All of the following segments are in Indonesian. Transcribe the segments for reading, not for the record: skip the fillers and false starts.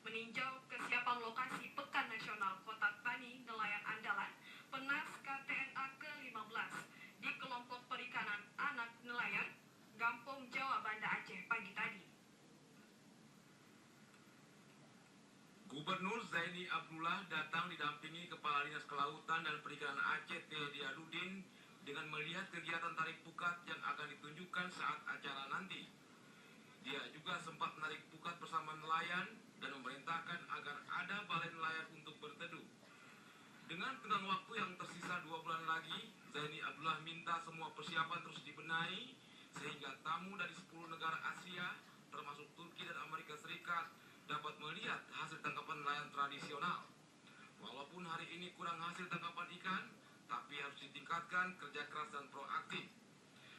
Meninjau kesiapan lokasi Pekan Nasional Kota Tani Nelayan Andalan, Penas KTNA ke-15 di kelompok perikanan anak nelayan, Gampong Jawa, Banda Aceh pagi tadi. Gubernur Zaini Abdullah datang didampingi Kepala Dinas Kelautan dan Perikanan Aceh Tehdi Aludin dengan melihat kegiatan tarik pukat yang akan ditunjukkan saat acara nanti. Dia juga sempat menarik pukat bersama nelayan dan memerintahkan agar ada balai nelayan untuk berteduh. Dengan tenggang waktu yang tersisa 2 bulan lagi, Zaini Abdullah minta semua persiapan terus dibenahi sehingga tamu dari 10 negara Asia, termasuk Turki dan Amerika Serikat, dapat melihat hasil tangkapan nelayan tradisional. Walaupun hari ini kurang hasil tangkapan ikan, tapi harus ditingkatkan kerja keras dan proaktif.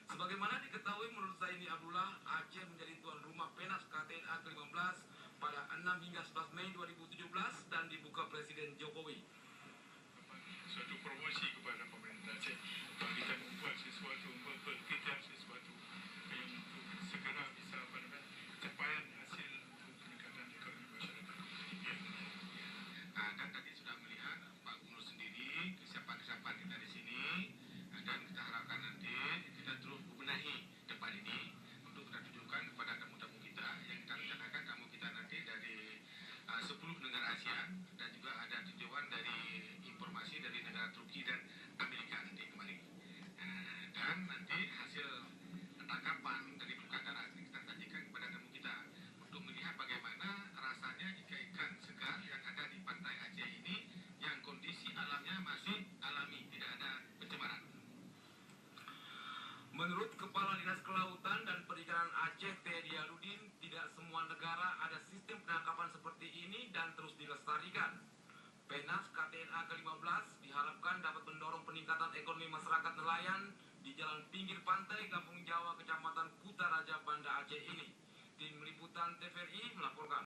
Sebagaimana diketahui menurut Zaini Abdullah, Aceh menjadi tuan rumah Penas KTNA ke-15 pada 6 hingga 11 Mei 2017 dan dibuka Presiden Jokowi. Suatu promosi kepada pemerintah Aceh untuk kita membuat sesuatu, memperkirakan sesuatu yang untuk segera bisa capaian hasil untuk peningkatan ekonomi masyarakat. Dan tadi sudah melihat Pak Gubernur sendiri kesiapan kita di sini, dan kita harapkan nanti kita terus benahi depan ini untuk kita tunjukkan kepada tamu-tamu kita yang kita rencanakan. Tamu kita nanti dari 10 negara Asia dan juga ada tinjauan dari informasi dari negara Turki dan Amerika nanti kembali. Dan nanti hasil tangkapan dari pukat darat kita sajikan kepada tamu kita untuk melihat bagaimana rasanya ikan-ikan segar yang ada di pantai Aceh ini yang kondisi alamnya masih alami, tidak ada pencemaran. Menurut Kepala Dinas Kelautan dan Perikanan Aceh Tehdi Aludin, tidak semua negara ada sistem penangkapan seperti ini dan terus dilestarikan. Penas KTNA ke-15 diharapkan dapat mendorong peningkatan ekonomi masyarakat nelayan di jalan pinggir pantai Gampong Jawa, Kecamatan Kutaraja, Banda Aceh ini. Tim Liputan TVRI melaporkan.